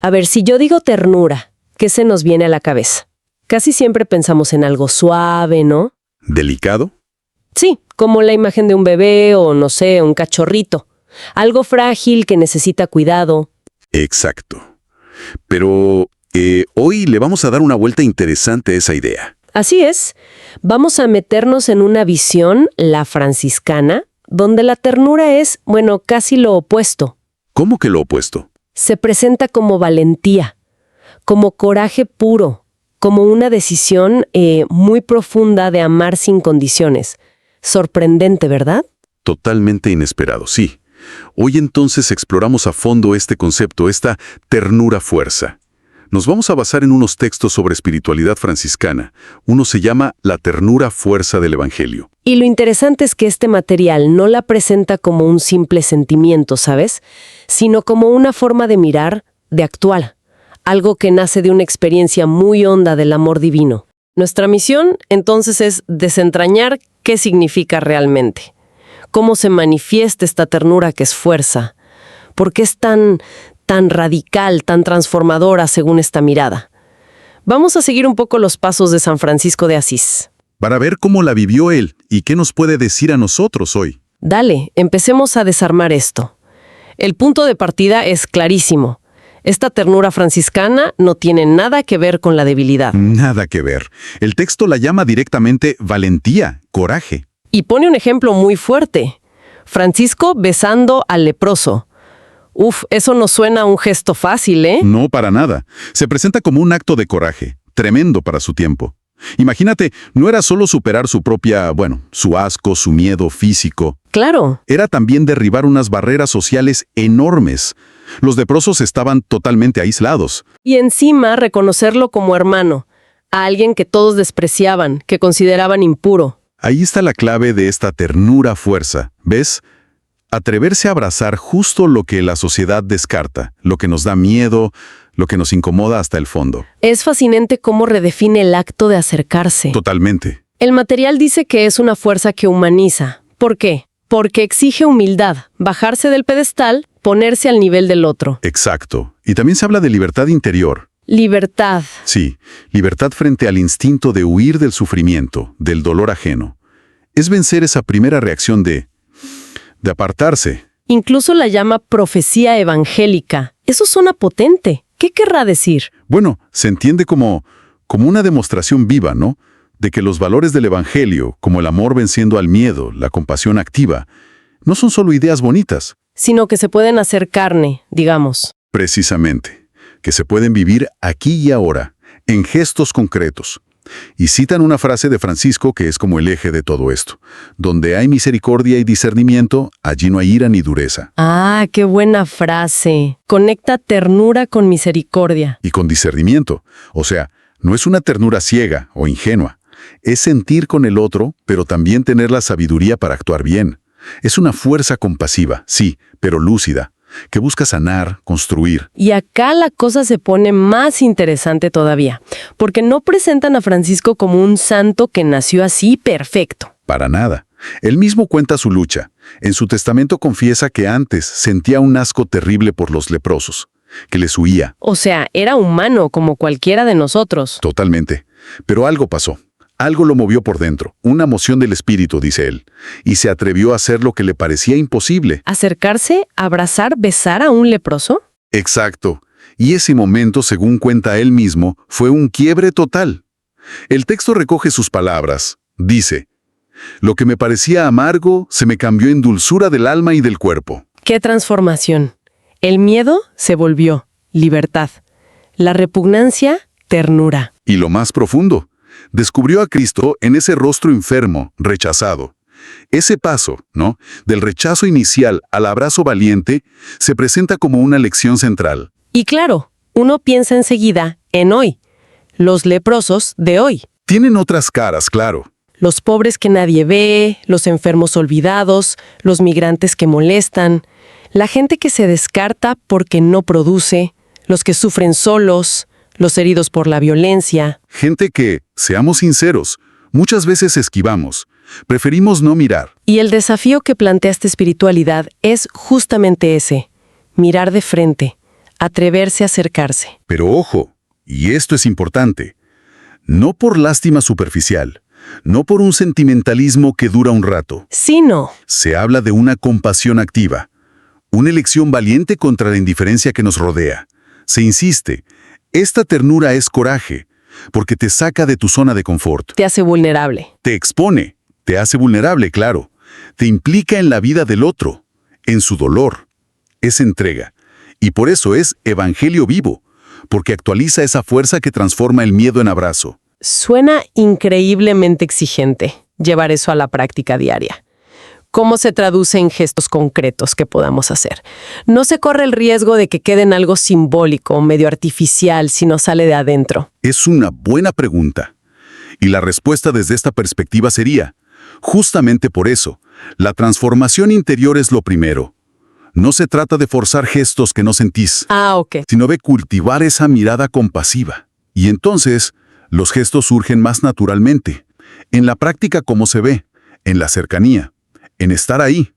A ver, si yo digo ternura, ¿qué se nos viene a la cabeza? Casi siempre pensamos en algo suave, ¿no? ¿Delicado? Sí, como la imagen de un bebé o, no sé, un cachorrito. Algo frágil que necesita cuidado. Exacto. Pero hoy le vamos a dar una vuelta interesante a esa idea. Así es. Vamos a meternos en una visión, la franciscana, donde la ternura es, bueno, casi lo opuesto. ¿Cómo que lo opuesto? Se presenta como valentía, como coraje puro, como una decisión muy profunda de amar sin condiciones. Sorprendente, ¿verdad? Totalmente inesperado, sí. Hoy entonces exploramos a fondo este concepto, esta ternura-fuerza. Nos vamos a basar en unos textos sobre espiritualidad franciscana. Uno se llama La ternura-fuerza del Evangelio. Y lo interesante es que este material no la presenta como un simple sentimiento, ¿sabes? Sino como una forma de mirar, de actuar. Algo que nace de una experiencia muy honda del amor divino. Nuestra misión, entonces, es desentrañar qué significa realmente. Cómo se manifiesta esta ternura que es fuerza. ¿Por qué es tan radical, tan transformadora según esta mirada? Vamos a seguir un poco los pasos de San Francisco de Asís. Para ver cómo la vivió él y qué nos puede decir a nosotros hoy. Dale, empecemos a desarmar esto. El punto de partida es clarísimo. Esta ternura franciscana no tiene nada que ver con la debilidad. Nada que ver. El texto la llama directamente valentía, coraje. Y pone un ejemplo muy fuerte. Francisco besando al leproso. Uf, eso no suena a un gesto fácil, ¿eh? No, para nada. Se presenta como un acto de coraje, tremendo para su tiempo. Imagínate, no era solo superar su asco, su miedo físico. Claro. Era también derribar unas barreras sociales enormes. Los leprosos estaban totalmente aislados. Y encima reconocerlo como hermano, a alguien que todos despreciaban, que consideraban impuro. Ahí está la clave de esta ternura fuerza, ¿ves? Atreverse a abrazar justo lo que la sociedad descarta, lo que nos da miedo, lo que nos incomoda hasta el fondo. Es fascinante cómo redefine el acto de acercarse. Totalmente. El material dice que es una fuerza que humaniza. ¿Por qué? Porque exige humildad, bajarse del pedestal, ponerse al nivel del otro. Exacto. Y también se habla de libertad interior. Libertad. Sí, libertad frente al instinto de huir del sufrimiento, del dolor ajeno. Es vencer esa primera reacción de apartarse. Incluso la llama profecía evangélica. Eso suena potente. ¿Qué querrá decir? Bueno, se entiende como una demostración viva, ¿no? De que los valores del Evangelio, como el amor venciendo al miedo, la compasión activa, no son solo ideas bonitas. Sino que se pueden hacer carne, digamos. Precisamente, que se pueden vivir aquí y ahora, en gestos concretos. Y citan una frase de Francisco que es como el eje de todo esto. Donde hay misericordia y discernimiento, allí no hay ira ni dureza. Ah, qué buena frase. Conecta ternura con misericordia. Y con discernimiento. O sea, no es una ternura ciega o ingenua. Es sentir con el otro, pero también tener la sabiduría para actuar bien. Es una fuerza compasiva, sí, pero lúcida, que busca sanar, construir. Y acá la cosa se pone más interesante todavía, porque no presentan a Francisco como un santo que nació así perfecto. Para nada. Él mismo cuenta su lucha. En su testamento confiesa que antes sentía un asco terrible por los leprosos, que les huía. O sea, era humano como cualquiera de nosotros. Totalmente. Pero algo pasó. Algo lo movió por dentro, una moción del espíritu, dice él, y se atrevió a hacer lo que le parecía imposible. ¿Acercarse, abrazar, besar a un leproso? Exacto. Y ese momento, según cuenta él mismo, fue un quiebre total. El texto recoge sus palabras. Dice, lo que me parecía amargo se me cambió en dulzura del alma y del cuerpo. ¡Qué transformación! El miedo se volvió libertad. La repugnancia, ternura. Y lo más profundo, descubrió a Cristo en ese rostro enfermo, rechazado. Ese paso, ¿no?, del rechazo inicial al abrazo valiente, se presenta como una lección central. Y claro, uno piensa enseguida en hoy. Los leprosos de hoy. Tienen otras caras, claro. Los pobres que nadie ve, los enfermos olvidados, los migrantes que molestan, la gente que se descarta porque no produce, los que sufren solos, los heridos por la violencia. Gente que, seamos sinceros, muchas veces esquivamos. Preferimos no mirar. Y el desafío que plantea esta espiritualidad es justamente ese. Mirar de frente. atreverse a acercarse. Pero ojo, y esto es importante, no por lástima superficial, no por un sentimentalismo que dura un rato. Sí, no. Se habla de una compasión activa, una elección valiente contra la indiferencia que nos rodea. Se insiste, esta ternura es coraje, porque te saca de tu zona de confort. Te hace vulnerable. Te expone, te hace vulnerable, claro. Te implica en la vida del otro, en su dolor. Es entrega. Y por eso es evangelio vivo, porque actualiza esa fuerza que transforma el miedo en abrazo. Suena increíblemente exigente llevar eso a la práctica diaria. ¿Cómo se traduce en gestos concretos que podamos hacer? No se corre el riesgo de que quede en algo simbólico, medio artificial, si no sale de adentro. Es una buena pregunta. Y la respuesta desde esta perspectiva sería, justamente por eso, la transformación interior es lo primero. No se trata de forzar gestos que no sentís, Ok. sino de cultivar esa mirada compasiva. Y entonces, los gestos surgen más naturalmente. En la práctica como se ve, en la cercanía, en estar ahí,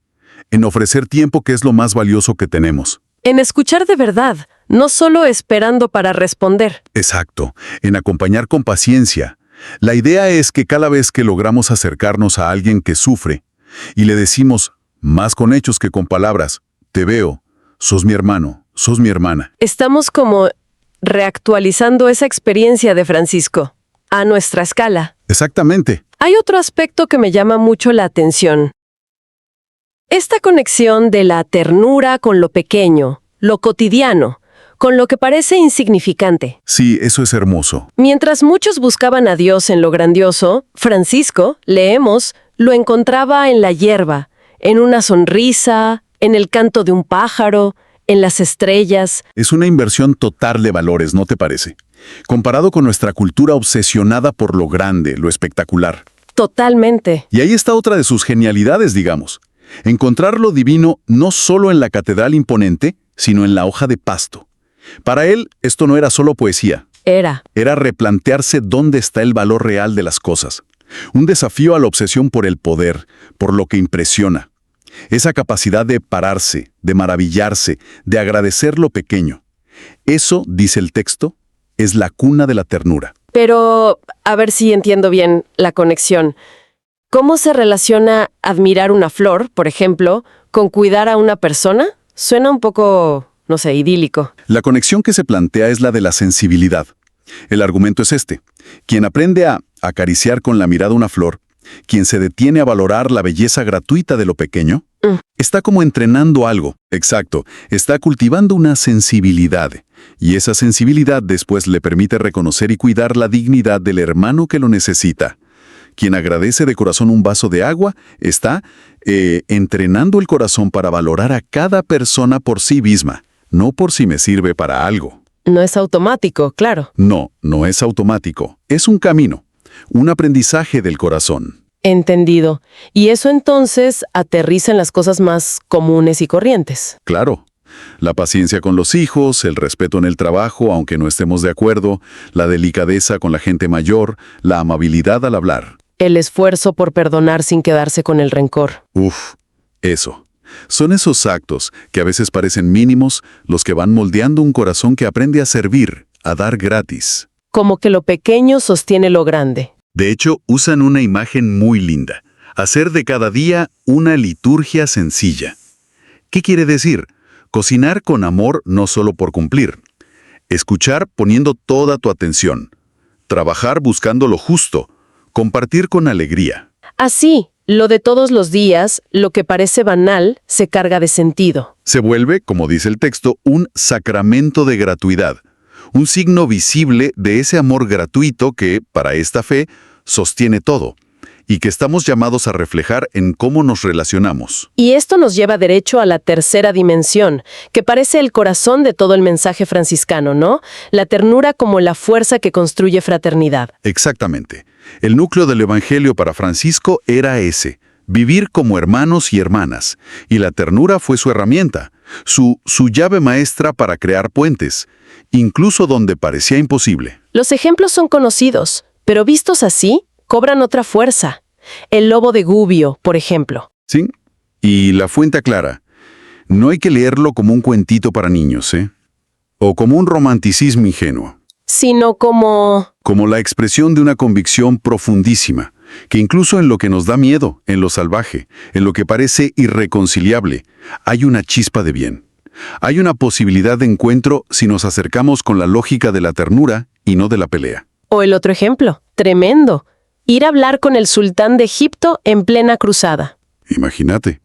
en ofrecer tiempo que es lo más valioso que tenemos. En escuchar de verdad, no solo esperando para responder. Exacto, en acompañar con paciencia. La idea es que cada vez que logramos acercarnos a alguien que sufre y le decimos, más con hechos que con palabras, te veo, sos mi hermano, sos mi hermana. Estamos como reactualizando esa experiencia de Francisco a nuestra escala. Exactamente. Hay otro aspecto que me llama mucho la atención. Esta conexión de la ternura con lo pequeño, lo cotidiano, con lo que parece insignificante. Sí, eso es hermoso. Mientras muchos buscaban a Dios en lo grandioso, Francisco, leemos, lo encontraba en la hierba, en una sonrisa, en el canto de un pájaro, en las estrellas. Es una inversión total de valores, ¿no te parece? Comparado con nuestra cultura obsesionada por lo grande, lo espectacular. Totalmente. Y ahí está otra de sus genialidades, digamos. Encontrar lo divino no solo en la catedral imponente, sino en la hoja de pasto. Para él, esto no era solo poesía. Era replantearse dónde está el valor real de las cosas. Un desafío a la obsesión por el poder, por lo que impresiona. Esa capacidad de pararse, de maravillarse, de agradecer lo pequeño. Eso, dice el texto, es la cuna de la ternura. Pero, a ver si entiendo bien la conexión. ¿Cómo se relaciona admirar una flor, por ejemplo, con cuidar a una persona? Suena un poco, no sé, idílico. La conexión que se plantea es la de la sensibilidad. El argumento es este. Quien aprende a acariciar con la mirada una flor, quien se detiene a valorar la belleza gratuita de lo pequeño, está como entrenando algo. Exacto, está cultivando una sensibilidad. Y esa sensibilidad después le permite reconocer y cuidar la dignidad del hermano que lo necesita. Quien agradece de corazón un vaso de agua está entrenando el corazón para valorar a cada persona por sí misma, no por si me sirve para algo. No es automático, claro. No, no es automático. Es un camino, un aprendizaje del corazón. Entendido. Y eso entonces aterriza en las cosas más comunes y corrientes. Claro. La paciencia con los hijos, el respeto en el trabajo, aunque no estemos de acuerdo, la delicadeza con la gente mayor, la amabilidad al hablar. El esfuerzo por perdonar sin quedarse con el rencor. Eso. Son esos actos, que a veces parecen mínimos, los que van moldeando un corazón que aprende a servir, a dar gratis. Como que lo pequeño sostiene lo grande. De hecho, usan una imagen muy linda. Hacer de cada día una liturgia sencilla. ¿Qué quiere decir? Cocinar con amor no solo por cumplir. Escuchar poniendo toda tu atención. Trabajar buscando lo justo. Compartir con alegría. Así, lo de todos los días, lo que parece banal, se carga de sentido. Se vuelve, como dice el texto, un sacramento de gratuidad. Un signo visible de ese amor gratuito que, para esta fe, sostiene todo. Y que estamos llamados a reflejar en cómo nos relacionamos. Y esto nos lleva derecho a la tercera dimensión, que parece el corazón de todo el mensaje franciscano, ¿no? La ternura como la fuerza que construye fraternidad. Exactamente. El núcleo del Evangelio para Francisco era ese, vivir como hermanos y hermanas. Y la ternura fue su herramienta, su llave maestra para crear puentes, incluso donde parecía imposible. Los ejemplos son conocidos, pero vistos así, cobran otra fuerza. El lobo de Gubbio, por ejemplo. Sí, y la fuente clara. No hay que leerlo como un cuentito para niños, ¿eh? o como un romanticismo ingenuo, Sino como... como la expresión de una convicción profundísima, que incluso en lo que nos da miedo, en lo salvaje, en lo que parece irreconciliable, hay una chispa de bien. Hay una posibilidad de encuentro si nos acercamos con la lógica de la ternura y no de la pelea. O el otro ejemplo, tremendo. Ir a hablar con el sultán de Egipto en plena cruzada. Imagínate.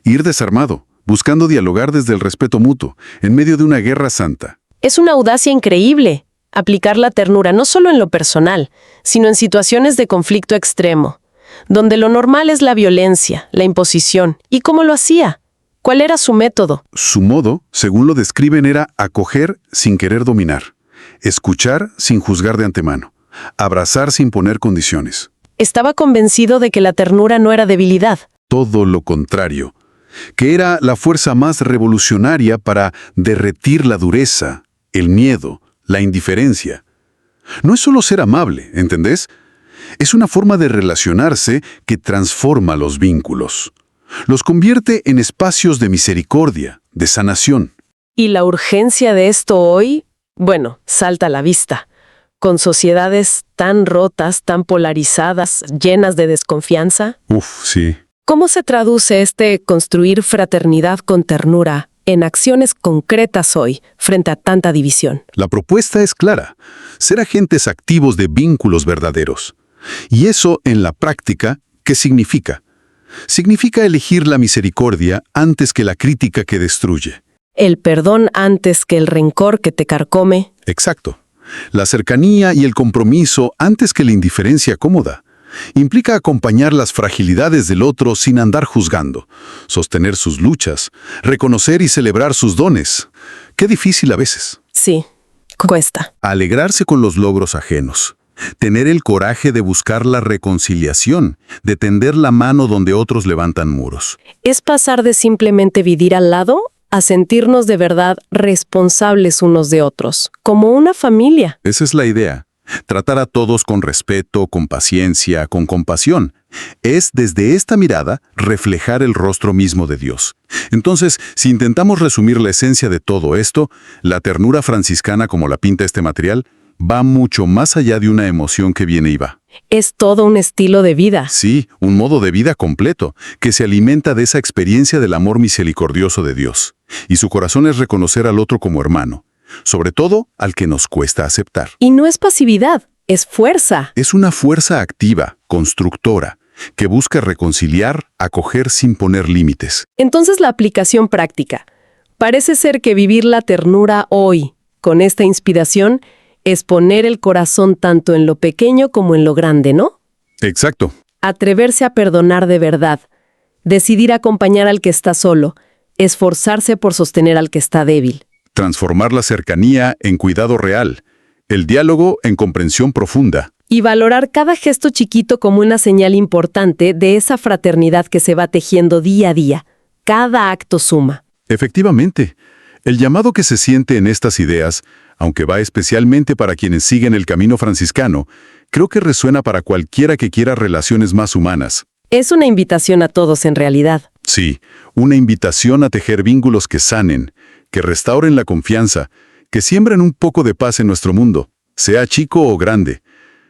Ir desarmado, buscando dialogar desde el respeto mutuo, en medio de una guerra santa. Es una audacia increíble. Aplicar la ternura no solo en lo personal, sino en situaciones de conflicto extremo, donde lo normal es la violencia, la imposición. ¿Y cómo lo hacía? ¿Cuál era su método? Su modo, según lo describen, era acoger sin querer dominar, escuchar sin juzgar de antemano, abrazar sin poner condiciones. Estaba convencido de que la ternura no era debilidad. Todo lo contrario, que era la fuerza más revolucionaria para derretir la dureza, el miedo, la indiferencia. No es solo ser amable, ¿entendés? Es una forma de relacionarse que transforma los vínculos. Los convierte en espacios de misericordia, de sanación. Y la urgencia de esto hoy, bueno, salta a la vista. Con sociedades tan rotas, tan polarizadas, llenas de desconfianza. Sí. ¿Cómo se traduce este construir fraternidad con ternura en acciones concretas hoy, frente a tanta división? La propuesta es clara: ser agentes activos de vínculos verdaderos. Y eso, en la práctica, ¿qué significa? Significa elegir la misericordia antes que la crítica que destruye. El perdón antes que el rencor que te carcome. Exacto. La cercanía y el compromiso antes que la indiferencia cómoda. Implica acompañar las fragilidades del otro sin andar juzgando, sostener sus luchas, reconocer y celebrar sus dones. Qué difícil a veces. Sí, cuesta. Alegrarse con los logros ajenos. Tener el coraje de buscar la reconciliación, de tender la mano donde otros levantan muros. Es pasar de simplemente vivir al lado a sentirnos de verdad responsables unos de otros, como una familia. Esa es la idea. Tratar a todos con respeto, con paciencia, con compasión. Es, desde esta mirada, reflejar el rostro mismo de Dios. Entonces, si intentamos resumir la esencia de todo esto, la ternura franciscana, como la pinta este material, va mucho más allá de una emoción que viene y va. Es todo un estilo de vida. Sí, un modo de vida completo, que se alimenta de esa experiencia del amor misericordioso de Dios. Y su corazón es reconocer al otro como hermano, sobre todo al que nos cuesta aceptar. Y no es pasividad, es fuerza. Es una fuerza activa, constructora, que busca reconciliar, acoger sin poner límites. Entonces la aplicación práctica. Parece ser que vivir la ternura hoy, con esta inspiración, es poner el corazón tanto en lo pequeño como en lo grande, ¿no? Exacto. Atreverse a perdonar de verdad, decidir acompañar al que está solo, esforzarse por sostener al que está débil. Transformar la cercanía en cuidado real, el diálogo en comprensión profunda. Y valorar cada gesto chiquito como una señal importante de esa fraternidad que se va tejiendo día a día. Cada acto suma. Efectivamente, el llamado que se siente en estas ideas, aunque va especialmente para quienes siguen el camino franciscano, creo que resuena para cualquiera que quiera relaciones más humanas. Es una invitación a todos en realidad. Sí, una invitación a tejer vínculos que sanen, que restauren la confianza, que siembren un poco de paz en nuestro mundo, sea chico o grande.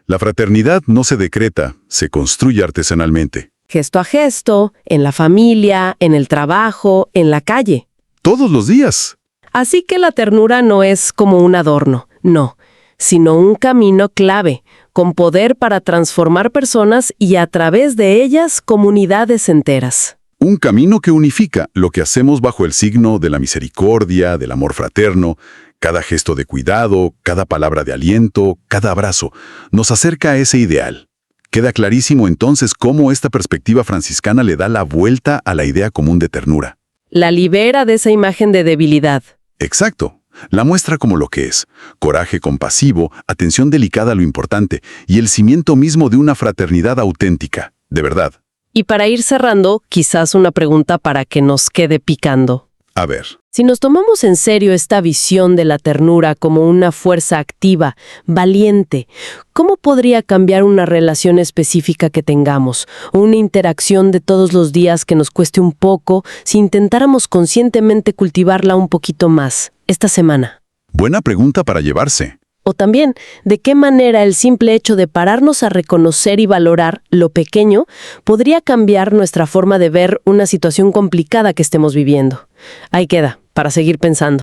La fraternidad no se decreta, se construye artesanalmente. Gesto a gesto, en la familia, en el trabajo, en la calle. Todos los días. Así que la ternura no es como un adorno, no, sino un camino clave, con poder para transformar personas y a través de ellas comunidades enteras. Un camino que unifica lo que hacemos bajo el signo de la misericordia, del amor fraterno. Cada gesto de cuidado, cada palabra de aliento, cada abrazo, nos acerca a ese ideal. Queda clarísimo entonces cómo esta perspectiva franciscana le da la vuelta a la idea común de ternura. La libera de esa imagen de debilidad. Exacto. La muestra como lo que es: coraje compasivo, atención delicada a lo importante y el cimiento mismo de una fraternidad auténtica, de verdad. Y para ir cerrando, quizás una pregunta para que nos quede picando. A ver. Si nos tomamos en serio esta visión de la ternura como una fuerza activa, valiente, ¿cómo podría cambiar una relación específica que tengamos? O una interacción de todos los días que nos cueste un poco si intentáramos conscientemente cultivarla un poquito más esta semana. Buena pregunta para llevarse. O también, ¿de qué manera el simple hecho de pararnos a reconocer y valorar lo pequeño podría cambiar nuestra forma de ver una situación complicada que estemos viviendo? Ahí queda, para seguir pensando.